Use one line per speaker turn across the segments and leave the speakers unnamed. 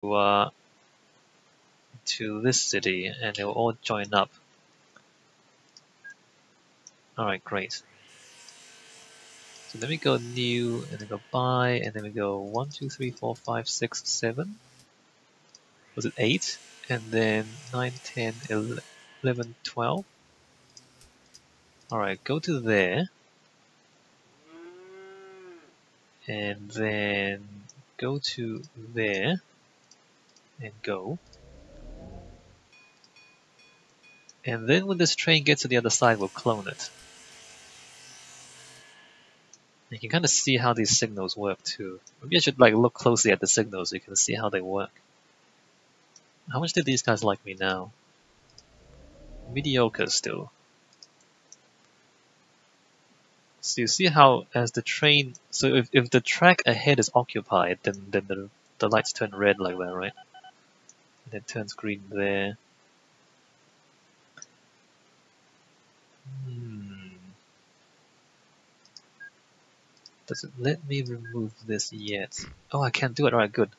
to this city, and they will all join up. Alright, great. So then we go new, and then go buy, and then we go 1, 2, 3, 4, 5, 6, 7. Was it 8? And then 9, 10, 11, 12. Alright, go to there. And then go to there. And go. And then when this train gets to the other side, we'll clone it. You can kind of see how these signals work too. Maybe I should like look closely at the signals so you can see how they work. How much did these guys like me now? Mediocre still. So you see how as the train, so if the track ahead is occupied, then the lights turn red like that, right? And it turns green there. Does it let me remove this yet? Oh, I can't do it. Alright, good.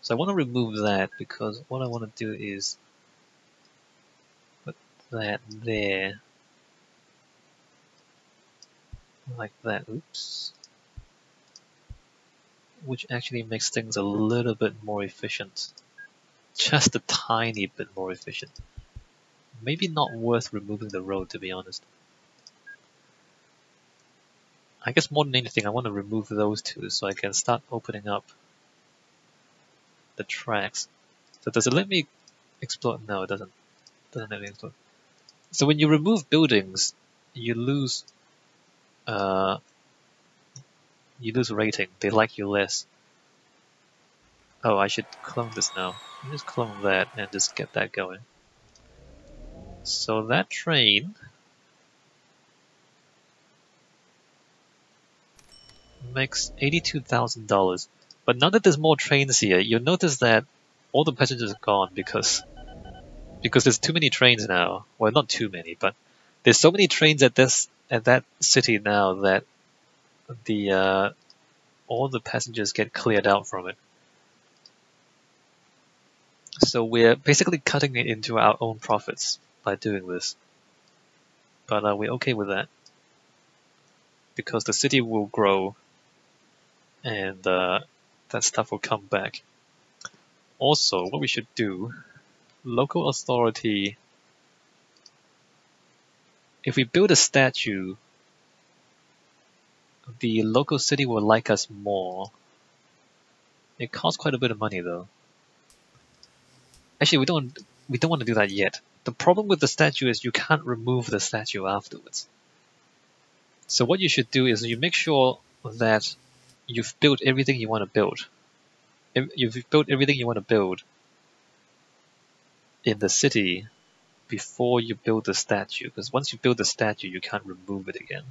So I want to remove that because what I want to do is put that there. Like that. Oops. Which actually makes things a little bit more efficient. Just a tiny bit more efficient. Maybe not worth removing the road, to be honest. I guess more than anything, I want to remove those two so I can start opening up the tracks. So does it let me explode? No, it doesn't. Doesn't let me explode. So when you remove buildings, you lose rating. They like you less. Oh, I should clone this now. Just clone that and just get that going. So that train makes $82,000. But now that there's more trains here, you'll notice that all the passengers are gone because there's too many trains now. Well, not too many, but there's so many trains at that city now that all the passengers get cleared out from it. So we're basically cutting it into our own profits by doing this. But we're okay with that because the city will grow and that stuff will come back. Also, what we should do, local authority, if we build a statue, the local city will like us more. It costs quite a bit of money though. Actually, we don't want to do that yet. The problem with the statue is you can't remove the statue afterwards. So what you should do is you make sure that you've built everything you want to build. You've built everything you want to build in the city before you build the statue, because once you build the statue, you can't remove it again,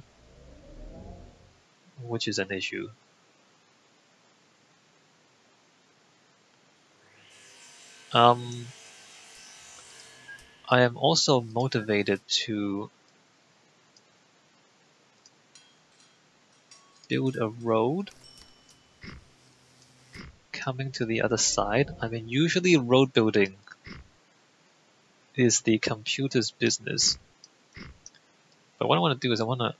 which is an issue. I am also motivated to build a road coming to the other side. I mean, usually road building is the computer's business. But what I want to do is I want to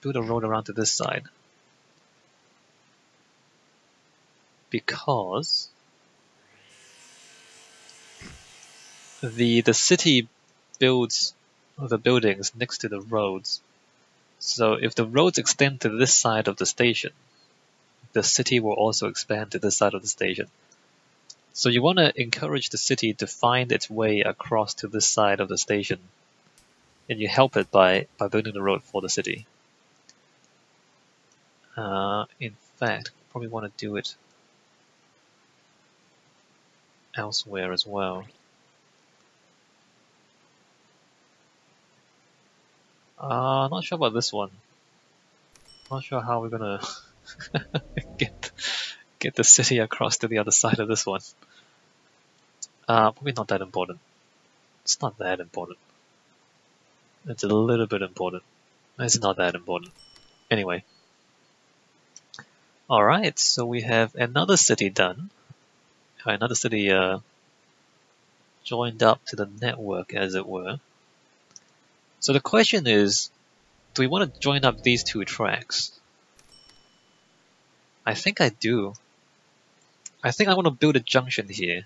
build a road around to this side. Because the city builds the buildings next to the roads. So if the roads extend to this side of the station, the city will also expand to this side of the station. So you want to encourage the city to find its way across to this side of the station, and you help it by building the road for the city. In fact, probably want to do it elsewhere as well. Not sure about this one. Not sure how we're gonna get the city across to the other side of this one. Probably not that important. It's not that important. It's a little bit important. It's not that important. Anyway. Alright, so we have another city done. another city joined up to the network, as it were. So the question is, do we want to join up these two tracks? I think I do. I think I want to build a junction here.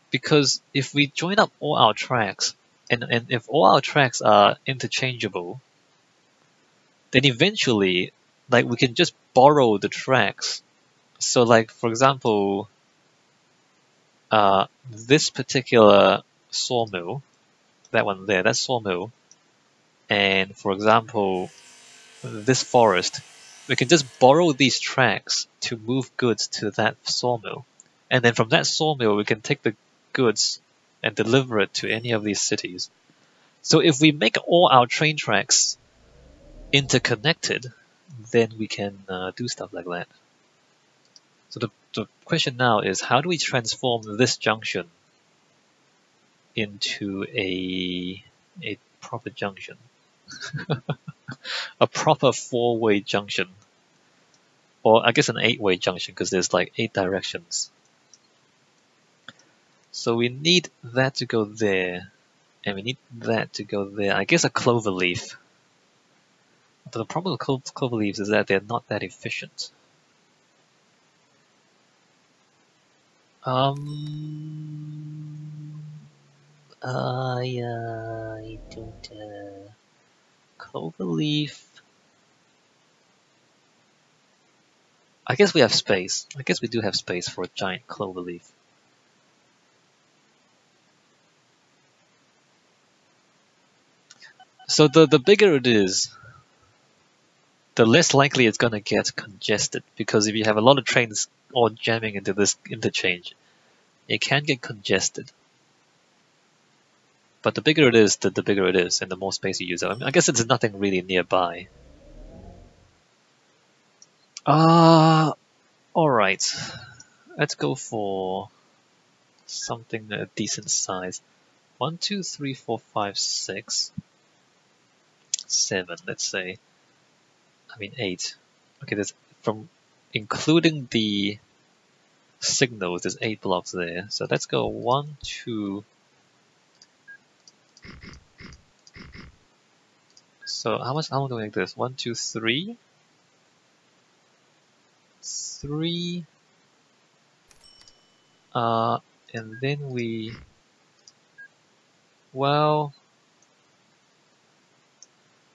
Because if we join up all our tracks, and if all our tracks are interchangeable, then eventually, like, we can just borrow the tracks. So, like, for example, this particular sawmill, that one there, that sawmill, and for example, this forest, we can just borrow these tracks to move goods to that sawmill. And then from that sawmill, we can take the goods and deliver it to any of these cities. So if we make all our train tracks interconnected, then we can do stuff like that. So the question now is, how do we transform this junction into a proper junction? A proper four-way junction. Or I guess an eight-way junction, because there's like 8 directions. So we need that to go there, and we need that to go there. I guess a cloverleaf. But the problem with cloverleaves is that they're not that efficient. Yeah, I don't. Cloverleaf. I guess we have space. I guess we do have space for a giant cloverleaf. So the bigger it is, the less likely it's going to get congested, because if you have a lot of trains all jamming into this interchange, it can get congested. But the bigger it is, the bigger it is, and the more space you use. I mean, I guess it's nothing really nearby. Alright. Let's go for something a decent size. 1, 2, 3, 4, 5, 6, 7, let's say. I mean 8. Okay, there's from including the signals, there's 8 blocks there. So let's go 1, 2. So how long do we make this? 1, 2, 3. 3. And then we, well,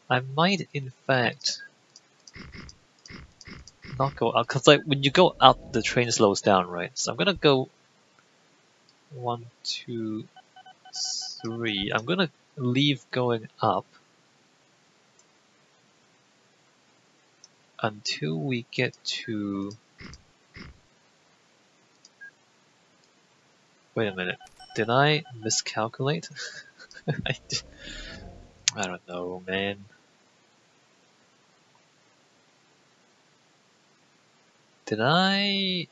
I might in fact not go up, because like when you go up, the train slows down, right? So I'm gonna go 1, 2, 3. I'm gonna leave going up until we get to. Wait a minute. Did I miscalculate? I don't know, man. Did I?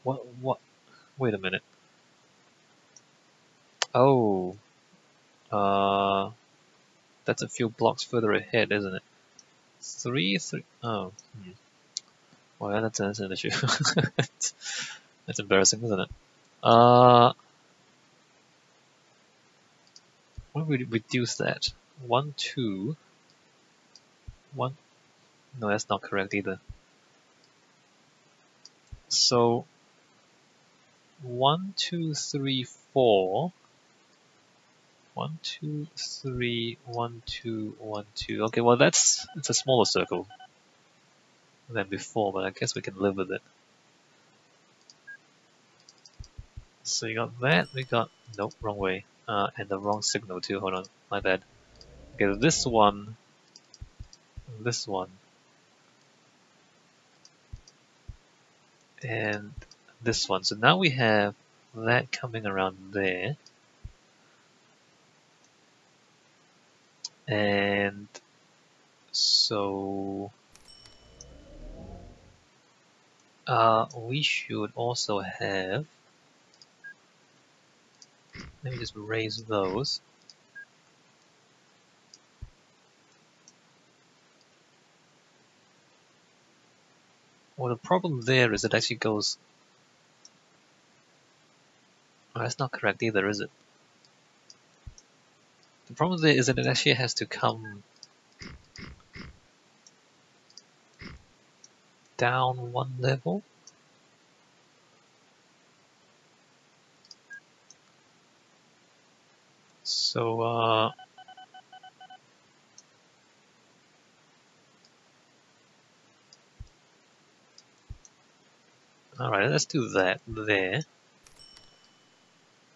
What? Wait a minute. Oh. That's a few blocks further ahead, isn't it? 3. Oh. Well, that's an issue. That's embarrassing, isn't it? Why don't we reduce that? 1, 2. 1. No, that's not correct either. So 1, 2, 3, 4. 1, 2, 3, 1, 2, 1, 2. Okay, well it's a smaller circle than before, but I guess we can live with it. So you got that, we got, nope, wrong way. And the wrong signal too, hold on, my bad. Okay, this one, and this one. So now we have that coming around there. And so we should also have, let me just raise those. Well, the problem there is it actually goes... Oh, that's not correct either, is it? The problem there is that it actually has to come down one level. So, alright, let's do that there.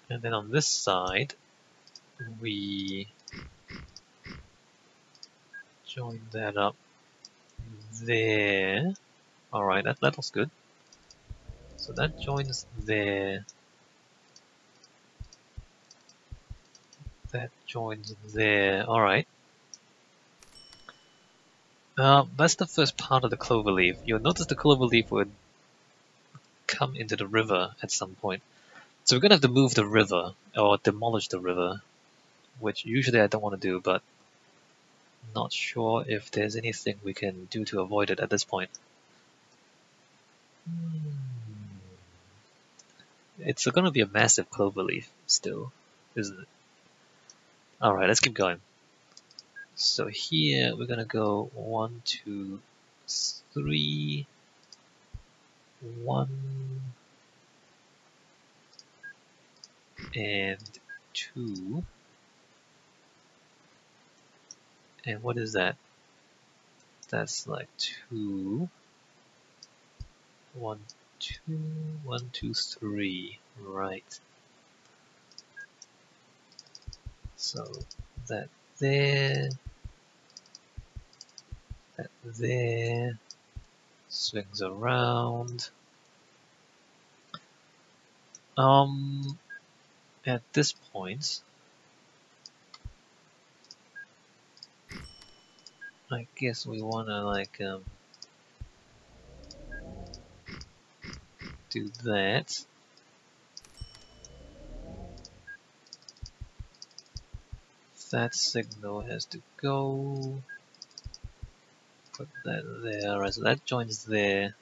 And then on this side, we join that up there. Alright, that looks good. So that joins there. That joins there. Alright. That's the first part of the cloverleaf. You'll notice the cloverleaf would come into the river at some point. So we're gonna have to move the river, or demolish the river, which usually I don't want to do, but not sure if there's anything we can do to avoid it at this point. It's gonna be a massive cloverleaf still, isn't it? Alright, let's keep going. So here we're gonna go 1, 2, 3, 1, and 2. And what is that? That's like 2, 1, 2, 1, 2, 3. Right. So that there, that there, swings around. At this point, I guess we wanna like do that. That signal has to go. Put that there. Alright, so that joins there.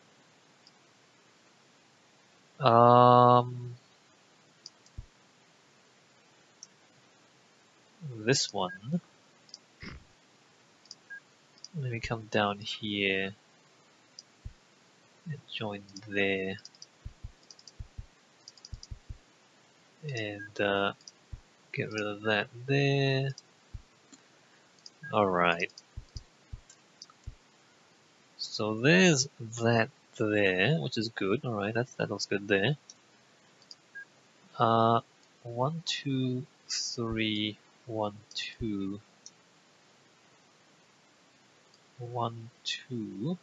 This one. Let me come down here and join there. And get rid of that there. Alright. So there's that there, which is good. Alright, that looks good there. 1, 2, 3, 1, 2. 1, 2.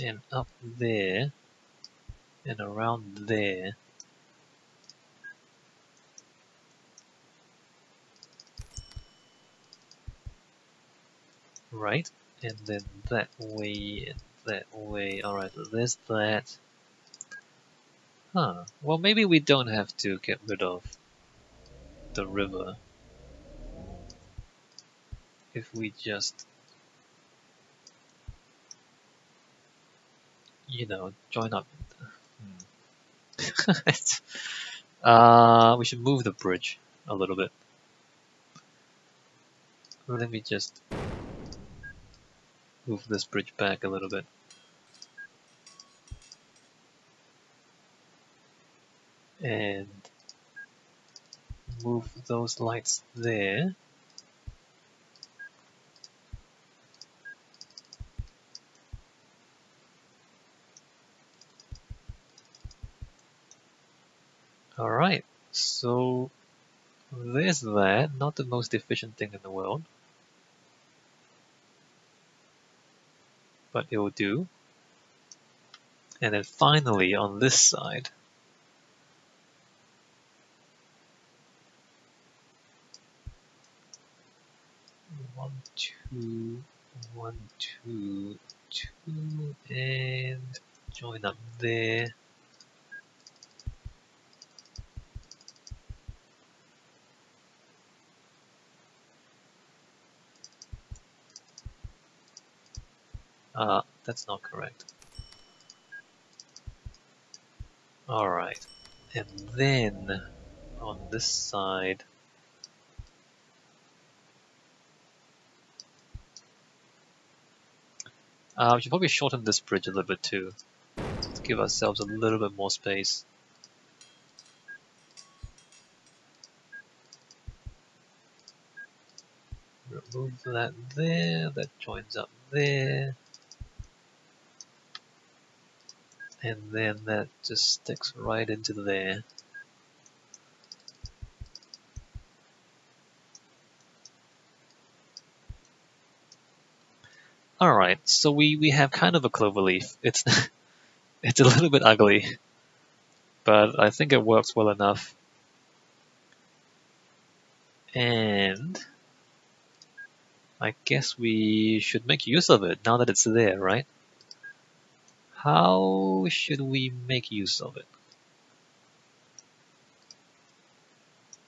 And up there. And around there. Right, and then that way and that way. Alright, so there's that. Huh, well maybe we don't have to get rid of the river if we just, you know, join up. We should move the bridge a little bit. Let me just move this bridge back a little bit. And move those lights there. Alright, so there's that. Not the most efficient thing in the world, but it will do. And then finally on this side, one, two, 1, 2, 2, and join up there. that's not correct. Alright, and then on this side, we should probably shorten this bridge a little bit too, to give ourselves a little bit more space. Remove that there, that joins up there. And then that just sticks right into there. Alright, so we have kind of a cloverleaf. It's it's a little bit ugly, but I think it works well enough. And I guess we should make use of it now that it's there, right? How should we make use of it?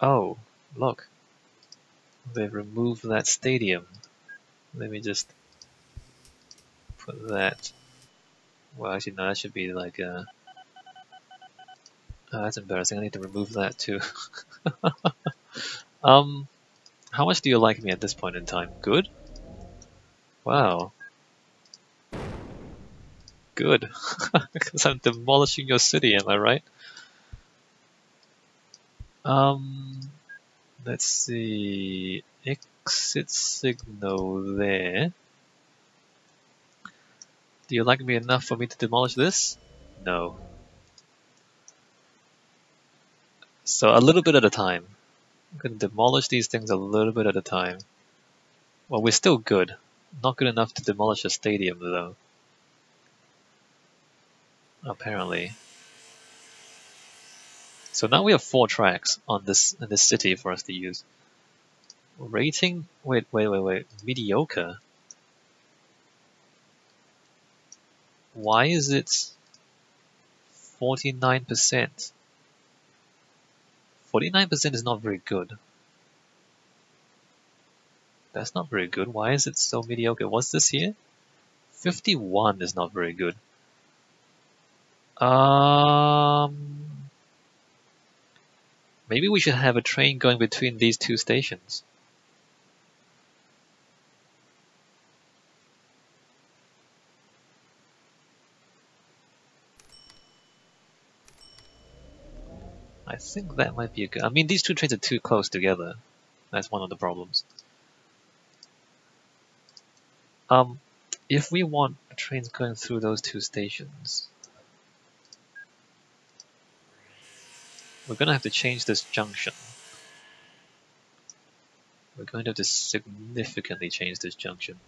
Oh, look. They've removed that stadium. Let me just put that. Well, actually, no, that should be like a. Oh, that's embarrassing. I need to remove that too. How much do you like me at this point in time? Good? Wow. Good. Because I'm demolishing your city, am I right? Let's see. Exit signal there. Do you like me enough for me to demolish this? No. So a little bit at a time. I'm going to demolish these things a little bit at a time. Well, we're still good. Not good enough to demolish a stadium, though. Apparently. So now we have 4 tracks on this in this city for us to use. Rating? Wait. Mediocre. Why is it 49%? 49% is not very good. That's not very good. Why is it so mediocre? What's this here? 51 is not very good. Maybe we should have a train going between these 2 stations. I think that might be a good. I mean, these 2 trains are too close together. That's one of the problems. If we want trains going through those 2 stations, we're gonna have to change this junction. We're going to have to significantly change this junction.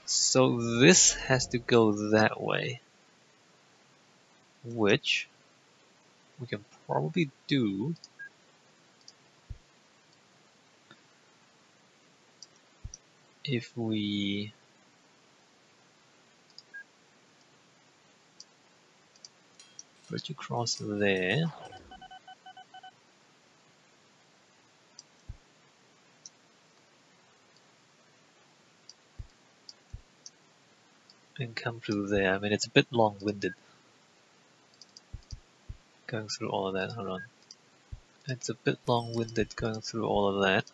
So this has to go that way, which we can probably do if we bridge across there. And come through there. I mean, it's a bit long-winded going through all of that. Hold on. It's a bit long-winded going through all of that.